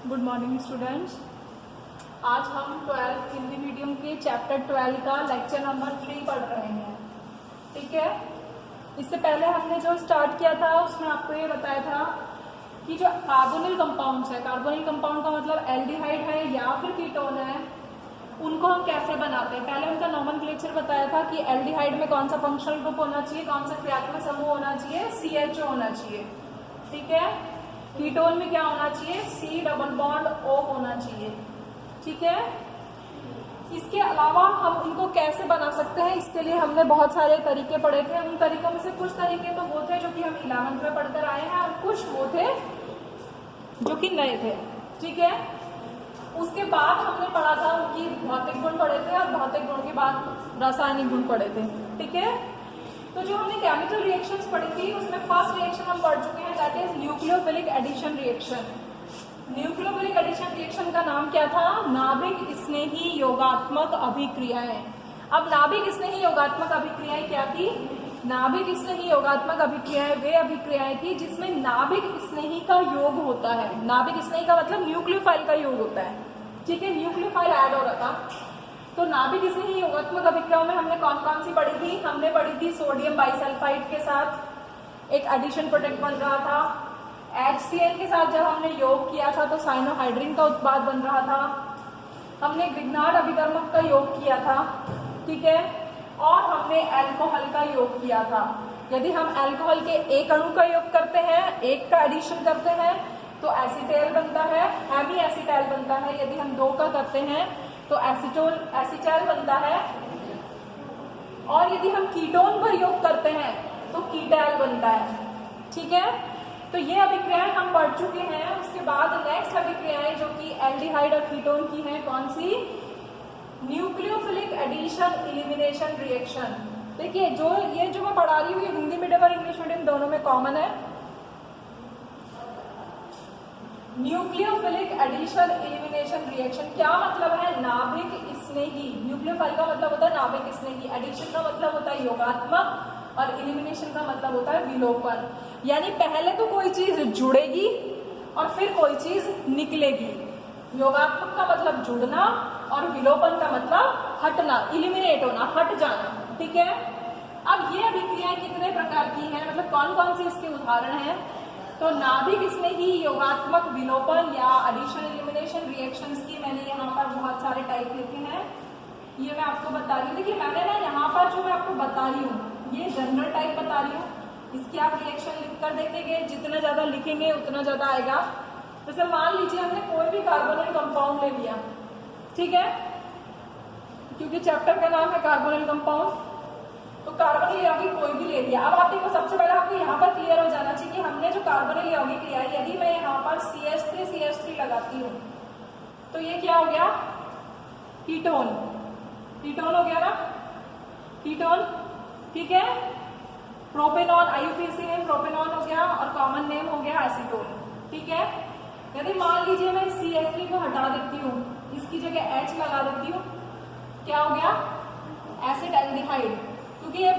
Good morning students. आज हम 12th Hindi medium के चैप्टर 12 का लेक्चर नंबर 3 पढ़ रहे हैं। ठीक है, इससे पहले हमने जो स्टार्ट किया था उसमें आपको ये बताया था कि जो कार्बोनिल कंपाउंड्स है, कार्बोनिल कंपाउंड का मतलब एल्डिहाइड है या फिर कीटोन है, उनको हम कैसे बनाते हैं। पहले उनका नॉमेनक्लेचर बताया था कि एल्डिहाइड में कौन सा फंक्शनल ग्रुप होना चाहिए, कौन सा क्रियात्मक समूह होना चाहिए, CHO होना चाहिए। ठीक है, कीटोन में क्या होना चाहिए, C डबल बॉन्ड O होना चाहिए। ठीक है, इसके अलावा हम उनको कैसे बना सकते हैं, इसके लिए हमने बहुत सारे तरीके पढ़े थे। उन तरीकों में से कुछ तरीके तो वो थे जो कि हम 11th में पढ़कर आए हैं और कुछ वो थे जो कि नए थे। ठीक है, उसके बाद हमने पढ़ा था उनकी भौतिक गुण पढ़े थे और भौतिक गुण के बाद रासायनिक गुण पढ़े थे। ठीक है, तो जो हमने केमिकल रिएक्शंस पढ़ी थी उसमें फर्स्ट रिएक्शन हम पढ़ चुके हैं, that is nucleophilic addition reaction. Nucleophilic addition reaction का नाम क्या था, नाभिक स्नेही योगात्मक अभिक्रियाएं। अब नाभिक स्नेही योगात्मक अभिक्रियाएं क्या थी, नाभिक स्नेही योगात्मक अभिक्रियाएं वे अभिक्रियाएं थी जिसमें नाभिक स्नेही का योग होता है। नाभिक स्नेही का मतलब न्यूक्लियोफाइल का योग होता है। ठीक है, न्यूक्लियोफाइल ऐड हो रहा था। तो नाभिक स्नेही योगात्मक अभिक्रियाओं में हमने कौन कौन सी पढ़ी थी, हमने पढ़ी थी सोडियम बाइसल्फाइड के साथ एक एडिशन प्रोडक्ट बन रहा था। HCl के साथ जब हमने योग किया था तो साइनोहाइड्रिन का उत्पाद बन रहा था। हमने ग्रिग्नार्ड अभिकर्मक का योग किया था। ठीक है, और हमने अल्कोहल का योग किया था। यदि हम अल्कोहल के एक अणु का योग करते हैं, एक का एडिशन करते हैं तो एसीटेल बनता है, हेमी एसीटाइल बनता है। यदि हम दो का करते हैं तो एसीटाइल बनता है, और यदि हम कीटोन पर योग करते हैं तो कीटैल बनता है। ठीक है, तो ये अभिक्रियाएं हम पढ़ चुके हैं। उसके बाद नेक्स्ट अभिक्रियाएं जो कि एल्डिहाइड और कीटोन की हैं, कौन सी, न्यूक्लियोफिलिक एडिशन एलिमिनेशन रिएक्शन। देखिए ये जो मैं पढ़ा रही हूँ ये हिंदी मीडियम और इंग्लिश मीडियम दोनों में कॉमन है। न्यूक्लियोफिलिक एडिशन एलिमिनेशन रिएक्शन क्या मतलब है, नाभिक स्नेही। न्यूक्लियोफाइल का मतलब होता है नाभिक स्नेही, एडिशन का मतलब होता है योगात्मक और एलिमिनेशन का मतलब होता है विलोपन। यानी पहले तो कोई चीज जुड़ेगी और फिर कोई चीज निकलेगी। योगात्मक का मतलब जुड़ना और विलोपन का मतलब हटना, इलिमिनेट होना, हट जाना। ठीक है, अब ये अभिक्रियाएं कितने प्रकार की हैं, मतलब कौन कौन सी इसके उदाहरण हैं, तो नाभिक स्नेही योगात्मक विलोपन या एडिशन एलिमिनेशन रिएक्शंस की मैंने यहाँ पर बहुत सारे टाइप लिखे हैं, ये मैं आपको बता रही हूँ। देखिए मैंने ना यहाँ पर जो मैं आपको बता रही हूँ ये जनरल टाइप बता रही हूँ, इसकी आप रिएक्शन लिख कर देखेंगे, जितना ज्यादा लिखेंगे उतना ज्यादा आएगा। जैसे मान लीजिए हमने कोई भी कार्बोनिल कंपाउंड ले लिया, ठीक है, क्योंकि चैप्टर का नाम है कार्बोनिल कंपाउंड, तो कार्बोनिल यौगिक कोई भी ले लिया। अब आप देखो सबसे पहले आपको यहाँ पर क्लियर हो जाना चाहिए कि हमने जो कार्बोनिल यौगिक लिया है, यदि मैं यहाँ पर CH3 लगाती हूँ तो ये क्या हो गया, कीटोन, कीटोन हो गया ना, कीटोन। ठीक है, प्रोपेनॉन, IUPAC नेम प्रोपेनॉन हो गया और कॉमन नेम हो गया एसीटोन। ठीक है, यदि मान लीजिए मैं CH3 को हटा देती हूँ, इसकी जगह H लगा देती हूँ, क्या हो गया, एसिड एल्डिहाइड। क्योंकि ये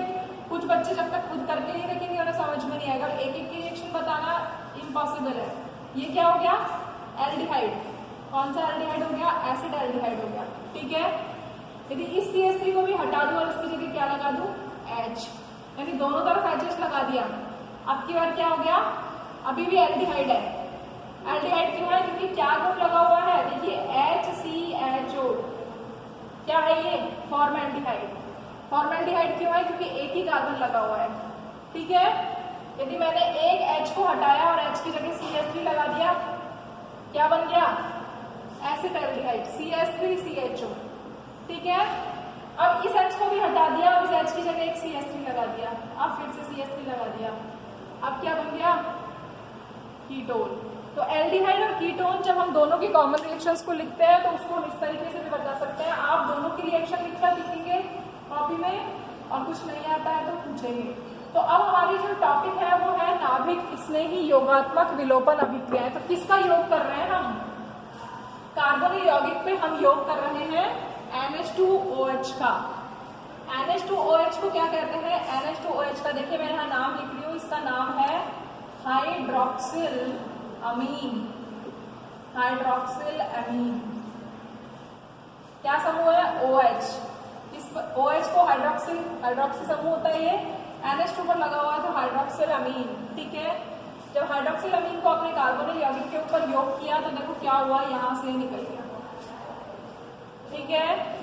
कुछ बच्चे जब तक खुद करके नहीं देखेंगे उन्हें समझ में नहीं आएगा, एक एक की रिएक्शन बताना इम्पॉसिबल है। ये क्या हो गया, एल्डिहाइड। कौन सा एल्डिहाइड हो गया, एसिड एल्डिहाइड हो गया। ठीक है, यदि इस CH3 को भी हटा दूं और इसकी जगह क्या लगा दूं, H, यानी दोनों तरफ H लगा दिया, अब की बार क्या हो गया, अभी भी एल्डिहाइड है। एल्डिहाइड क्यों है, क्योंकि क्या ग्रुप लगा हुआ है, देखिए HCHO, क्या है ये, फॉर्मेल्डिहाइड। फॉर्मेल्डिहाइड क्यों है, क्योंकि एक ही कार्बन लगा हुआ है। ठीक है, यदि मैंने एक H को हटाया और H की जगह CH3 लगा दिया, क्या बन गया, एसिटाल्डिहाइड, CH3CHO। ठीक है, अब इस H को भी हटा दिया और इस H की जगह एक CH3 लगा दिया, अब फिर से CH3 लगा दिया, अब क्या बन गया, कीटोन। तो एल्डिहाइड और कीटोन जब हम दोनों की कॉमन रिएक्शंस को लिखते हैं तो उसको हम इस तरीके से भी बता सकते हैं। आप दोनों की रिएक्शन लिखकर लिखेंगे कॉपी में और कुछ नहीं आता है तो पूछेंगे। तो अब हमारी जो टॉपिक है वो है नाभिक स्नेही योगात्मक विलोपन अभिक्रियाएं। तो किसका योग कर रहे हैं हम, कार्बोनिल यौगिक पे हम योग कर रहे हैं NH2OH का। NH2OH को क्या कहते हैं, NH2OH का देखिए मैं यहाँ नाम लिख रही हूँ, इसका नाम है हाइड्रोक्सिल अमीन। हाइड्रोक्सिल अमीन। क्या समूह है? OH। इस OH को हाइड्रोक्सी समूह होता है, ये NH2 पर लगा हुआ है तो हाइड्रोक्सिल अमीन। ठीक है, जब हाइड्रोक्सिल अमीन को अपने कार्बोनिल यौगिक के ऊपर योग किया तो देखो क्या हुआ, यहां से निकल गया। ठीक है,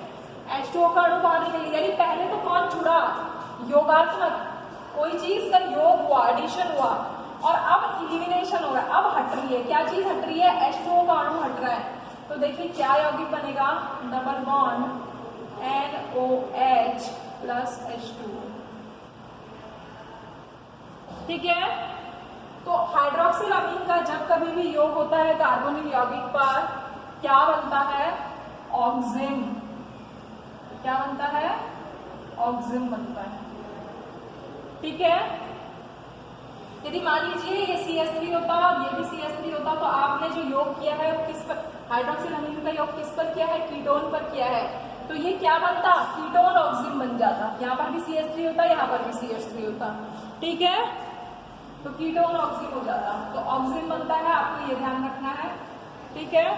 H2O का अणु बाहर निकल गया। यानी पहले तो कौन जुड़ा? योगात्मक, कोई चीज का योग हुआ, एडिशन हुआ, और अब इलिमिनेशन हो रहा है, अब हट रही है। क्या चीज हट रही है? H2O का अणु हट रहा है। तो देखिए क्या यौगिक बनेगा? Double bond NOH plus H2O। ठीक है, तो हाइड्रोक्सिल अमीन का जब कभी भी योग होता है कार्बोनिल यौगिक पर, क्या बनता है? ऑक्सिम। क्या बनता है? ऑक्सिम बनता है। ठीक है, यदि मान लीजिए ये CH3 होता और ये भी CH3 होता तो आपने जो योग किया है वो किस पर? हाइड्रोक्सिल अमीन का योग किस पर किया है? कीटोन पर किया है। तो ये क्या बनता? कीटोन ऑक्सिम बन जाता। यहाँ पर भी CH3 होता, यहाँ पर भी CH3 होता। ठीक है, तो कीटोन ऑक्सिम हो जाता, तो ऑक्सिम बनता है। आपको ये ध्यान रखना है। ठीक है,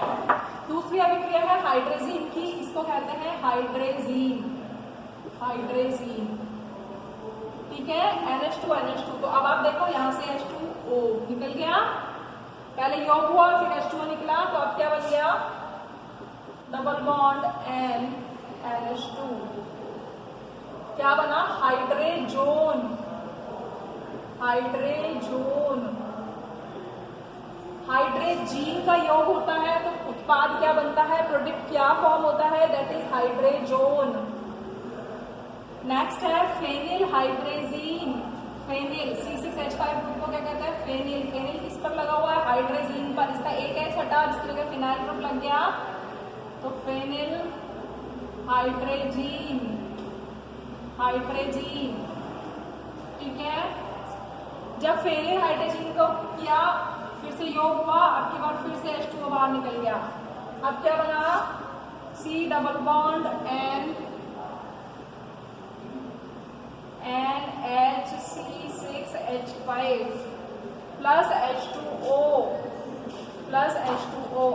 दूसरी अभिक्रिया है हाइड्रेजीन की, इसको कहते हैं हाइड्रेजीन। हाइड्रेजीन, ठीक है, NH2 NH2। तो अब आप देखो यहाँ से H2O निकल गया, पहले योग हुआ फिर H2O निकला, तो अब क्या बन गया? Double bond NH2। क्या बना? हाइड्रेजोन। हाइड्रेजोन, हाइड्रेजीन का योग होता है तो उत्पाद क्या बनता है? प्रोडक्ट क्या फॉर्म होता है? That is hydrazone. नेक्स्ट है phenyl hydrazine. Phenyl C6H5 group को क्या कहते हैं? फेनिल। फेनिल किस पर लगा हुआ है? हाइड्रेजीन पर। इसका एक H हटा, जिसकी जगह फिनाइल ग्रुप लग गया, तो फेनिल हाइड्रेजीन। हाइड्रेजीन, ठीक है, जब फेनिल हाइड्रेजीन को किया फिर से योग हुआ, अब की बार फिर से H2O बाहर निकल गया। अब क्या बना? C double bond NHC6H5 plus H2O।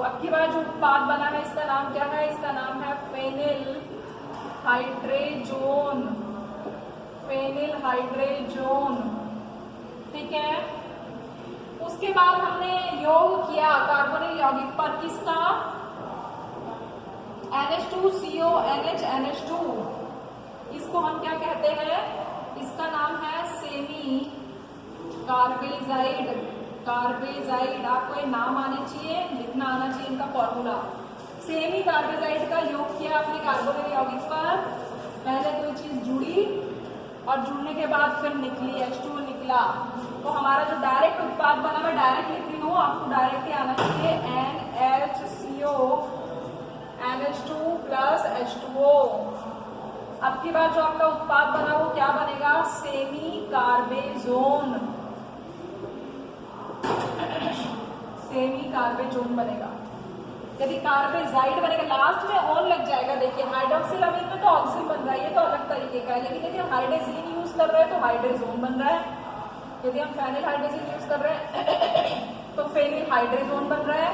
अब की बार जो उत्पाद बना है इसका नाम क्या है? इसका नाम है फेनिल हाइड्रेजोन। फेनिल हाइड्रेजोन, ठीक है। उसके बाद हमने योग किया कार्बोनिल यौगिक पर किसका? NH2CO NH2। इसको हम क्या कहते हैं? इसका नाम है सेमी कार्बेजाइड। कार्बेजाइड, आपको ये नाम आने चाहिए, लिखना आना चाहिए इनका फॉर्मूला। सेमी कार्बेजाइड का योग किया आपने कार्बोनिल यौगिक पर, पहले कोई चीज जुड़ी और जुड़ने के बाद फिर निकली, H2O निकला, तो हमारा जो डायरेक्ट उत्पाद बना, मैं डायरेक्ट लिख रही हूँ, आपको डायरेक्ट ही आना चाहिए, NHCO NH2 प्लस H2O। अब की बार जो आपका उत्पाद बना वो क्या बनेगा? Semi carbazone. सेमी कार्बेजोन बनेगा। यदि कार्बेजाइड बनेगा, लास्ट में ऑन लग जाएगा। देखिए हाइड्रोक्सिल अमीन में तो ऑक्सिन बन रहा है, ये तो अलग तरीके का है, लेकिन यदि हम हाइड्रेजीन यूज कर रहे हैं तो हाइड्रेजोन बन रहा है। यदि हम फेनिल हाइड्रेजीन यूज कर रहे हैं तो फेनिल हाइड्रेजोन बन रहा है।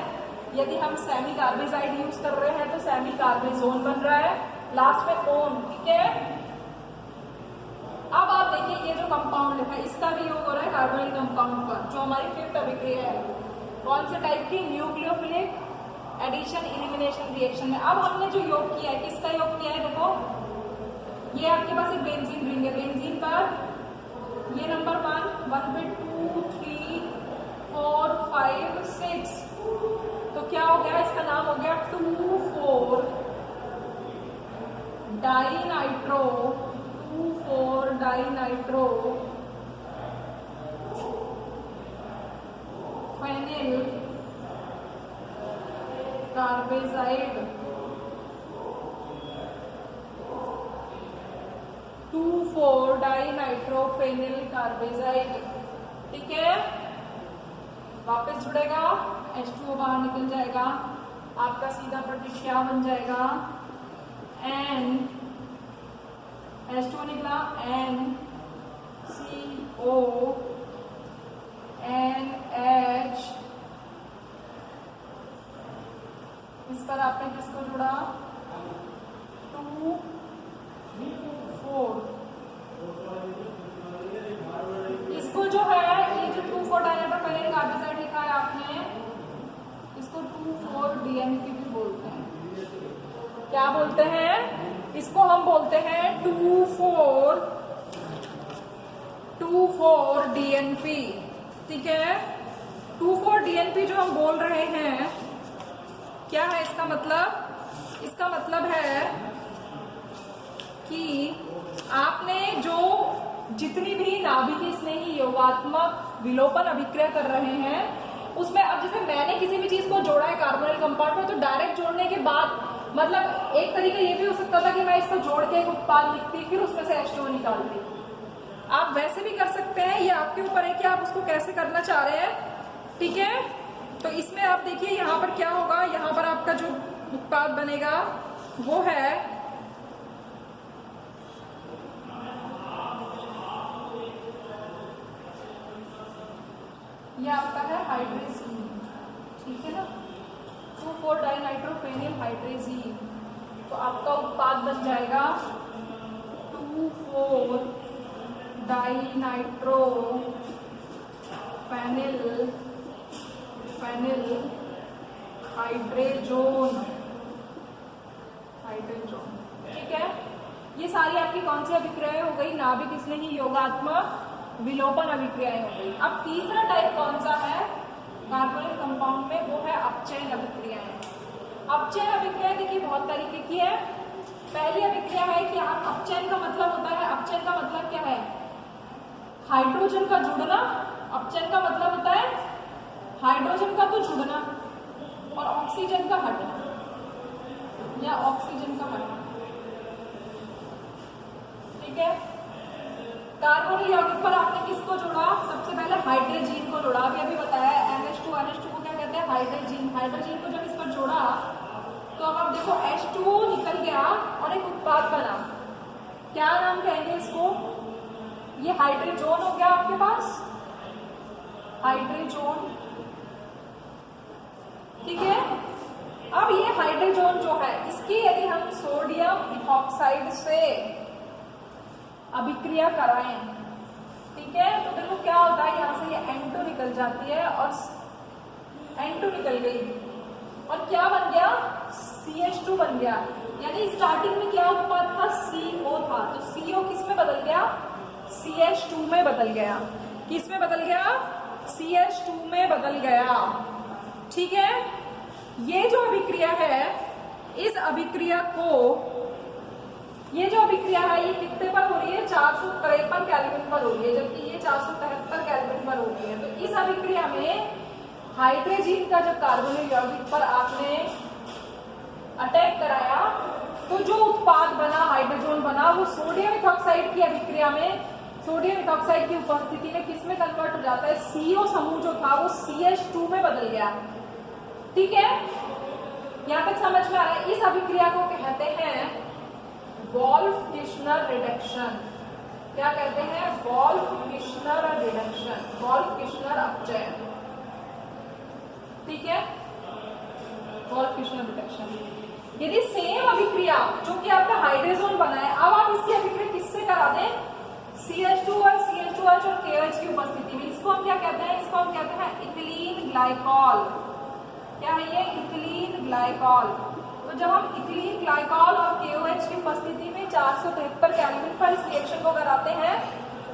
यदि हम सेमी कार्बेजाइड यूज कर रहे हैं तो सेमी कार्बेजोन बन रहा है, लास्ट में ओन, ठीक है। अब आप देखिए ये जो कंपाउंड लिखा है इसका भी योग हो रहा है कार्बोनिल कंपाउंड पर, जो हमारी फिफ्थ अभिक्रिया है। कौन से टाइप की? न्यूक्लियोफिलिक एडिशन इलिमिनेशन रिएक्शन में। अब हमने जो योग किया है, किसका योग किया है? देखो ये आपके पास एक बेंजीन रिंग है, बेंजीन पर ये नंबर 1 पे 2 3 4 5 6, तो क्या हो गया? इसका नाम हो गया 2,4 dinitro. 2,4 dinitro phenyl carbazide. 2,4 dinitro phenyl carbazide, ठीक है। वापस जुड़ेगा, H2O बाहर निकल जाएगा, आपका सीधा प्रोडक्ट क्या बन जाएगा? N H2O निकला, NCO NH इस पर आपने किसको जोड़ा, 2 4, इसको जो है ये जो 2 4 डायनाइट्रोफेनिल कार्बोक्साइड लिखा है आपने, इसको 2 4 DNP भी बोलते हैं। क्या बोलते हैं इसको? हम बोलते हैं 2 4 DNP। ठीक है, 2 4 DNP जो हम बोल रहे हैं, क्या है इसका मतलब? इसका मतलब है कि आपने जो जितनी भी नाभिकीय स्नेही योगात्मक विलोपन अभिक्रिया कर रहे हैं उसमें, अब जैसे मैंने किसी भी चीज को जोड़ा है कार्बोनिल कंपाउंड में, तो डायरेक्ट जोड़ने के बाद मतलब एक तरीका ये भी हो सकता था कि मैं इसको जोड़ के एक उत्पाद लिखती फिर उसमें से H2O निकालती। आप वैसे भी कर सकते हैं, ये आपके ऊपर है कि आप उसको कैसे करना चाह रहे हैं। ठीक है, तो इसमें आप देखिए यहाँ पर क्या होगा, यहाँ पर आपका जो उत्पाद बनेगा वो है ये आपका है हाइड्रेजीन। ठीक है ना, 2 4 डाइनाइट्रोफेनिल हाइड्रेजीन। तो आपका उत्पाद बन जाएगा 2 4 डाइनाइट्रोफेनिल हाइड्रेजोन। ठीक है, ये सारी आपकी कौन सी अभिक्रियाएं हो गई? नाभिक स्नेही योगात्मक विलोपन अभिक्रियाएं हो गई। अब तीसरा टाइप कौन सा है कार्बोनिल कंपाउंड में? वो है अपचयन अभिक्रियाएं। अपचयन अभिक्रिया देखिए बहुत तरीके की है। पहली अभिक्रिया है कि आप, अपचयन का मतलब होता है, अपचयन का मतलब क्या है? हाइड्रोजन का जुड़ना। अपचयन का मतलब होता है हाइड्रोजन का तो जुड़ना और ऑक्सीजन का हटना या ऑक्सीजन का हटना। ठीक है, कार्बोनिल यौगिक पर आपने किसको जोड़ा? सबसे पहले हाइड्रोजीन को जोड़ा। अभी बताया NH2 को क्या कहते हैं? हाइड्रोजीन। हाइड्रोजीन को जब इस पर जोड़ा तो अब आप देखो H2O निकल गया और एक उत्पाद बना। क्या नाम कहेंगे इसको? ये हाइड्रोजोन हो गया आपके पास, हाइड्रोजोन। ठीक है, अब ये हाइड्रोजोन जो है इसकी यदि हम सोडियम इथॉक्साइड से अभिक्रिया कराएं, ठीक है, तो देखो क्या होता है, यहाँ से ये N2 निकल जाती है और N2 निकल गई और क्या बन गया? CH2 बन गया। यानी स्टार्टिंग में क्या उत्पाद था? CO था, तो CO किस में बदल गया? CH2 में बदल गया। किस में बदल गया? CH2 में बदल गया। ठीक है, ये जो अभिक्रिया है, इस अभिक्रिया को, ये जो अभिक्रिया है ये कितने पर हो रही है? 453 केल्विन पर हो रही है, जबकि ये 473 केल्विन पर हो रही है। तो इस अभिक्रिया में हाइड्रोजीन का जब कार्बोनिल यौगिक पर आपने अटैक कराया तो जो उत्पाद बना, हाइड्रोजोन बना, वो सोडियम इथॉक्साइड की अभिक्रिया में, सोडियम इथॉक्साइड की उपस्थिति में किस में कन्वर्ट हो जाता है? CO समूह जो था वो CH2 में बदल गया। ठीक है, यहां तक समझ में आ रहा है? इस अभिक्रिया को कहते हैं वोल्फ-किर्शनर रिडक्शन। क्या कहते हैं? वोल्फ-किर्शनर रिडक्शन, वोल्फ-किर्शनर अपचयन। ठीक है, वोल्फ-किर्शनर रिडक्शन। यदि सेम अभिक्रिया जो कि आपका हाइड्रोजन बना है, अब आप इसकी अभिक्रिया किससे करा दें? CH2 CH2H और KOH की उपस्थिति में। इसको हम क्या कहते हैं? इसको हम कहते हैं इथिलीन ग्लाइकॉल। क्या है ये? Ethylene glycol. तो जब हम इथिलीन ग्लाइकॉल और KOH की उपस्थिति में 473 केल्विन पर इस रिएक्शन को कराते हैं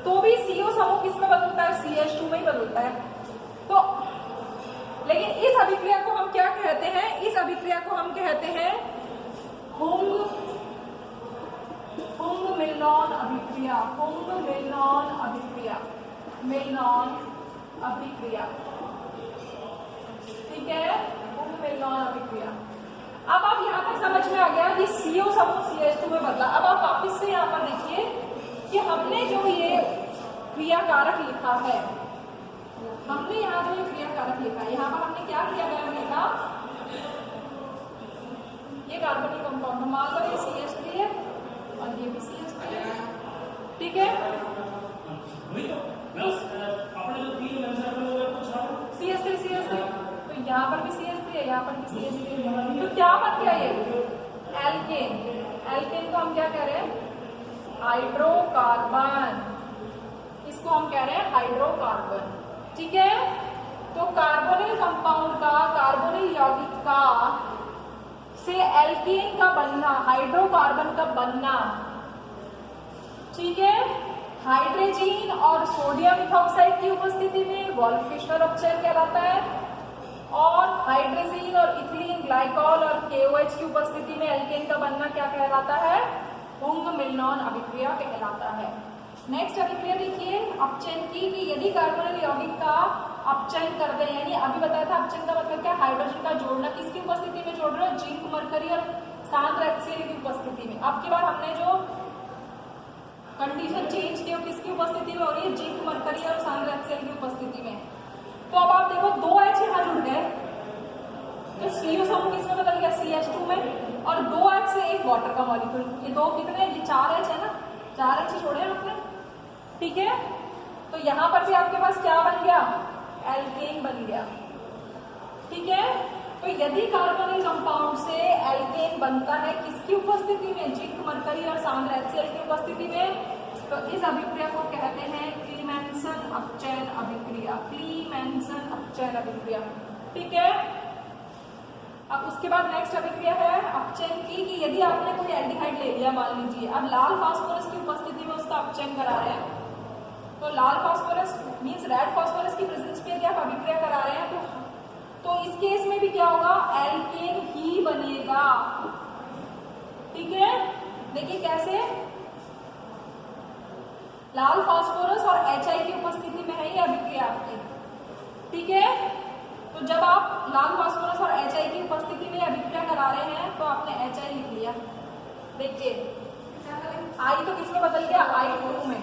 तो भी CO समूह किस में बदलता है? CH2 में ही बदलता है। तो लेकिन इस अभिक्रिया को हम क्या कहते हैं? इस अभिक्रिया को हम कहते हैं हुंग-मिल्नॉन अभिक्रिया। हुंग-मिल्नॉन अभिक्रिया, मिल्नॉन अभिक्रिया। ठीक है, हुंग-मिल्नॉन अभिक्रिया। अब आप यहाँ तक समझ में आ गया कि CO समूह CH2 में बदला। अब आप वापिस से यहाँ पर देखिए कि हमने जो ये क्रियाकारक लिखा है, हमने यहाँ जो ये क्रियाकारक लिखा है, यहाँ पर हमने क्या किया गया लिखा? ये कार्बनिक कंपाउंड, मान लो ये CH3 है और ये भी CH3 है। ठीक है, CH3 तो यहाँ पर भी CH3 लिखे, यहाँ पर किसी एच लिखे, तो क्या बन गया ये एल्केन। एल्केन को हम क्या कह रहे हैं, हाइड्रोकार्बन, इसको हम कह रहे हैं हाइड्रोकार्बन, ठीक है। तो कार्बोनिल कंपाउंड का, कार्बोनिल यौगिक का से एल्केन का बनना, हाइड्रोकार्बन का बनना, ठीक है, हाइड्रोजन और सोडियम इथॉक्साइड की उपस्थिति में वोल्फ-किश्नर अपचयन कहलाता है, और हाइड्रोजन और इथिलीन ग्लाइकॉल और KOH की उपस्थिति में एल्केन का बनना क्या कहलाता है, उंग-मिलनॉन अभिक्रिया कहलाता है। नेक्स्ट अभिक्रिया देखिए अपचयन की, कि यदि कार्बोनिल यौगिक का अपचयन कर दे, यानी अभी बताया था अपचयन का मतलब क्या, हाइड्रोजन का जोड़ना, किसकी उपस्थिति में जोड़ रहे हो, जिंक, मरकरी और सांद्र HCl की उपस्थिति में। अब की बार हमने जो कंडीशन चेंज की, किसकी उपस्थिति में हो रही है, जिंक, मरकरी और सांद्र HCl की उपस्थिति में। तो अब आप देखो 2 H यहाँ जुड़ गए, तो CO समूह किसमें बदल गया, CH2 में, और 2 H से एक वाटर का मॉलिक्यूल, ये 2 कितने, ये 4 H है ना, 4 H छोड़े आपने, ठीक है। तो यहाँ पर भी आपके पास क्या बन गया, एल्केन बन गया, ठीक है। तो यदि कार्बोनिल कंपाउंड से एल्केन बनता है किसकी उपस्थिति में, जिंक, मरकरी और सांद्र HCl की उपस्थिति में, तो इस अभिक्रिया को कहते हैं क्लीमेंसन अपचयन अभिक्रिया, क्लीमेंसन अपचयन अभिक्रिया, ठीक है। अब उसके बाद नेक्स्ट अभिक्रिया है अपचयन की, कि यदि आपने कोई एल्डिहाइड ले लिया, मान लीजिए अब लाल फास्फोरस की उपस्थिति में उसका अपचयन करा रहे हैं, तो लाल फास्फोरस मींस रेड फास्फोरस की प्रेजेंस पे यदि आप अभिक्रिया करा रहे हैं, तो इस केस में भी क्या होगा, एल्केन ही बनेगा, ठीक है। देखिए कैसे, लाल फास्फोरस और HI की उपस्थिति में है ये अभिक्रिया आपकी, ठीक है। तो जब आप लाल फास्फोरस और HI की उपस्थिति में अभिक्रिया करा रहे हैं, तो आपने HI लिख लिया, देखिए I तो किसमें बदल गया, I2 में,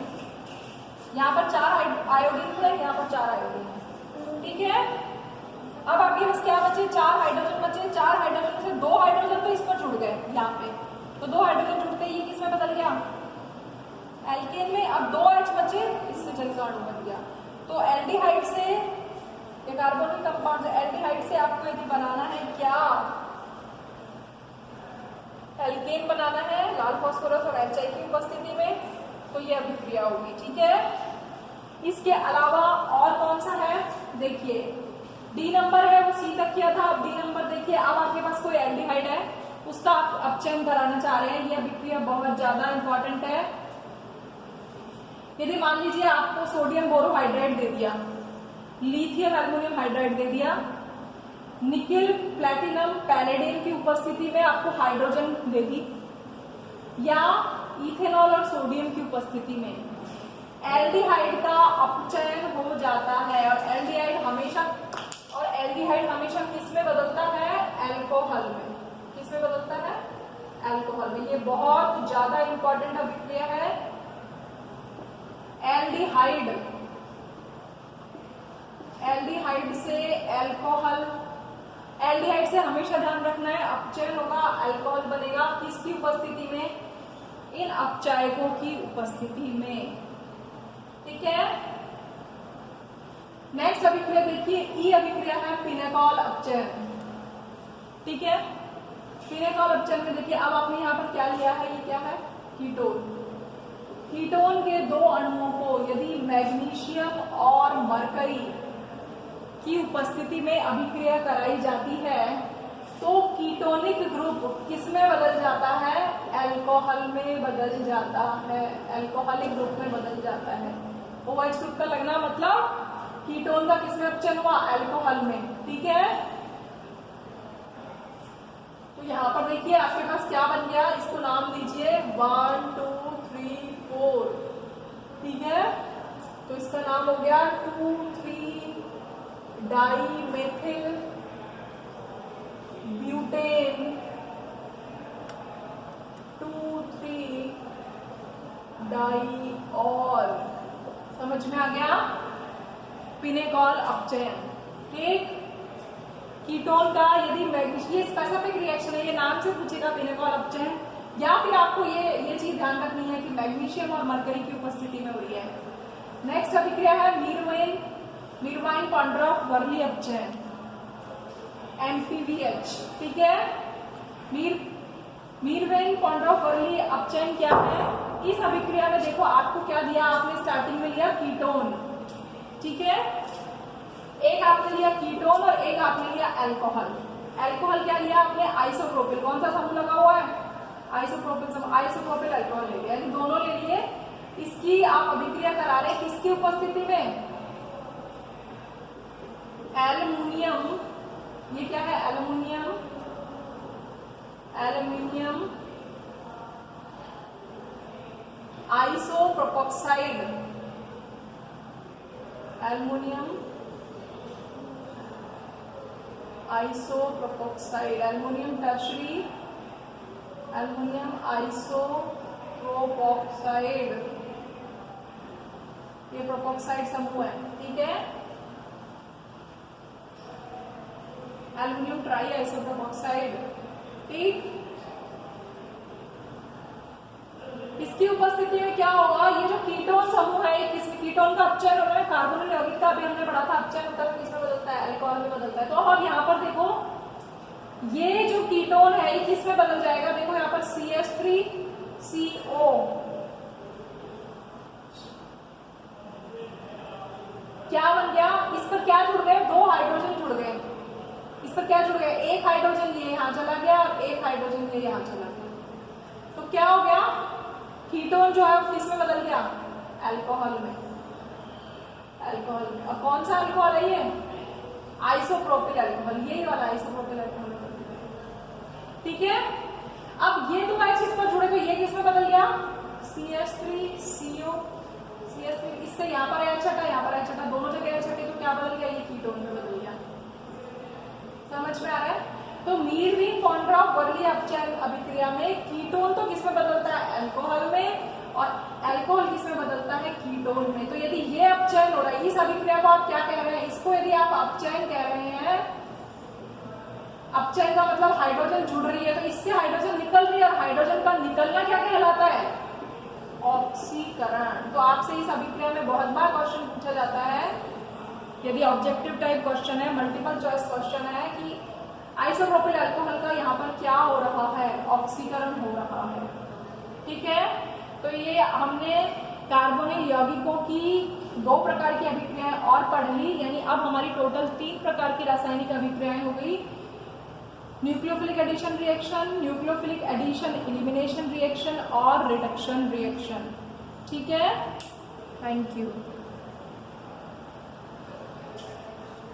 यहाँ पर 4 आयोडीन थे, यहाँ पर 4 आयोडीन है, ठीक है। अब आपके पास क्या बचे, 4 हाइड्रोजन बचे, 4 हाइड्रोजन से 2 हाइड्रोजन तो इस पर जुड़ गए यहाँ पे, तो 2 हाइड्रोजन जुड़ते ही किसमें बदल गया, एल्केन में। अब 2 H बचे, इससे जल का अणु बन गया। तो एल्डिहाइड से, ये कार्बोनिल कंपाउंड से, एल्डिहाइड से आपको यदि बनाना है क्या, एल्केन बनाना है लाल फास्फोरस और HI की उपस्थिति में, तो ये अभिक्रिया होगी, ठीक है। इसके अलावा और कौन सा है, देखिए D नंबर है, वो C तक किया था, अब D नंबर देखिए, अब आपके पास कोई एल्डिहाइड है, उसका आप अपचयन कराना चाह रहे हैं, ये अभिक्रिया बहुत ज्यादा इंपॉर्टेंट है। यदि मान लीजिए आपको सोडियम बोरोहाइड्राइड दे दिया, लिथियम एल्युमिनियम हाइड्राइड दे दिया, निकेल, प्लैटिनम, पैलेडियम की उपस्थिति में आपको हाइड्रोजन दे दी, या इथेनॉल और सोडियम की उपस्थिति में, एल्डिहाइड का अपचयन हो जाता है, और एल्डिहाइड हमेशा किसमें बदलता है, अल्कोहल में, किसमें बदलता है, अल्कोहल में। ये बहुत ज्यादा इंपॉर्टेंट अभिक्रिया है। एल्डिहाइड से अल्कोहल, एल्डिहाइड से हमेशा ध्यान रखना है अपचयन होगा, अल्कोहल बनेगा, किसकी उपस्थिति में, इन अपचायकों की उपस्थिति में, ठीक है। नेक्स्ट अभिक्रिया देखिए, ई अभिक्रिया है फिनेकॉल अपचयन, ठीक है। फिनेकॉल अपचयन में देखिए, अब आपने यहाँ पर क्या लिया है, ये क्या है, कीटोन। कीटोन के 2 अणुओं को यदि मैग्नीशियम और मरकरी की उपस्थिति में अभिक्रिया कराई जाती है, तो कीटोनिक ग्रुप किसमें बदल जाता है, अल्कोहल में बदल जाता है, अल्कोहलिक ग्रुप में बदल जाता है। OH ग्रुप का लगना मतलब कीटोन का किसमें अपचयन हुआ, अल्कोहल में, ठीक है। तो यहाँ पर देखिए आपके पास क्या बन गया, इसको नाम दीजिए 1 2 3 4, ठीक है। तो इसका नाम हो गया 2,3 डाइमेथिल ब्यूटेन, 2,3 डाइऑल, समझ में आ गया, फिनेकॉल अपचयन, ठीक। कीटोन का यदि मैग्नीशियम, ये स्पेसिफिक रिएक्शन है, ये नाम से पूछेगा फिनेकॉल अपचयन, या फिर आपको ये चीज ध्यान रखनी है कि मैग्नीशियम और मरकरी की उपस्थिति में हो रही है। नेक्स्ट अभिक्रिया है मीरवाइन पॉन्ड्रॉफ वर्ली अपचयन, MPVH। ठीक है, मीरवेन पॉन्ड्रोफर्ली अपचयन क्या है? इस अभिक्रिया में देखो आपको क्या दिया, आपने स्टार्टिंग में लिया कीटोन। ठीक है, एक आपने लिया कीटोन और एक आपने लिया अल्कोहल। अल्कोहल क्या लिया आपने? आइसोप्रोपिल। कौन सा समूह लगा हुआ है? आइसोप्रोपिल समूह। आइसोप्रोपिल अल्कोहल ले लिया, यानी दोनों ले लिए। इसकी आप अभिक्रिया करा रहे किसकी उपस्थिति में? एल्युमिनियम। ये क्या है? Aluminium, aluminium आइसोप्रोपोक्साइड, aluminium आइसोप्रोपोक्साइड, aluminium tertiary, aluminium आइसोप्रोपोक्साइड, ये प्रोपोक्साइड समूह है। ठीक है, एल्युमिनियम ट्राई आइसोप्रोपोक्साइड। ठीक, इसकी उपस्थिति में क्या होगा? ये जो कीटोन समूह है, किसमें कीटोन का अपचयन हो रहा है? कार्बोनिल यौगिक का अभी हमने पढ़ा था, अपचयन होता है किसमें बदलता है? अल्कोहल में बदलता है। तो अब यहाँ पर देखो ये जो कीटोन है ये किसमें बदल जाएगा? देखो यहाँ पर CH3CO क्या बन गया? इस पर क्या जुड़ गए? दो हाइड्रोजन जुड़ गए। इस पर क्या जुड़ गए? एक हाइड्रोजन ये यहाँ चला गया और एक हाइड्रोजन ये यहाँ चला गया। तो क्या हो गया? कीटोन जो है किस में बदल गया? अल्कोहल में। अल्कोहल में। और कौन सा अल्कोहल है ये? आइसोप्रोपिल अल्कोहल, यही वाला आइसोप्रोपिल अल्कोहल। ठीक है, अब ये दो H इस पर जुड़े तो ये किस में बदल गया? CH3CO, CH3, इससे यहाँ पर H हटा, यहाँ पर H हटा, दोनों जगह H हटे तो क्या बदल गया? ये कीटोन में बदल गया। समझ में आ रहा है? तो मीरवेन पॉन्ड्रोफर्ली अपचयन अभिक्रिया में कीटोन तो किसमें बदलता है? अल्कोहल में, और अल्कोहल किसमें बदलता है? कीटोन में। तो यदि ये अपचयन हो रहा है, इस अभिक्रिया को आप क्या कह रहे हैं? इसको यदि आप अपचयन कह रहे हैं, अपचयन का मतलब हाइड्रोजन जुड़ रही है, तो इससे हाइड्रोजन निकल रही है, और हाइड्रोजन का निकलना क्या कहलाता है? ऑक्सीकरण। तो आपसे इस अभिक्रिया में बहुत बार क्वेश्चन पूछा जाता है, यदि ऑब्जेक्टिव टाइप क्वेश्चन है, मल्टीपल चॉइस क्वेश्चन है, कि आइसोप्रोपिल अल्कोहल का यहाँ पर क्या हो रहा है? ऑक्सीकरण हो रहा है। ठीक है, तो ये हमने कार्बोनिल यौगिकों की दो प्रकार की अभिक्रियाएं और पढ़ ली, यानी अब हमारी टोटल 3 प्रकार की रासायनिक अभिक्रियाएं हो गई। Nucleophilic addition reaction, nucleophilic addition elimination reaction और रिडक्शन रिएक्शन। ठीक है, थैंक यू।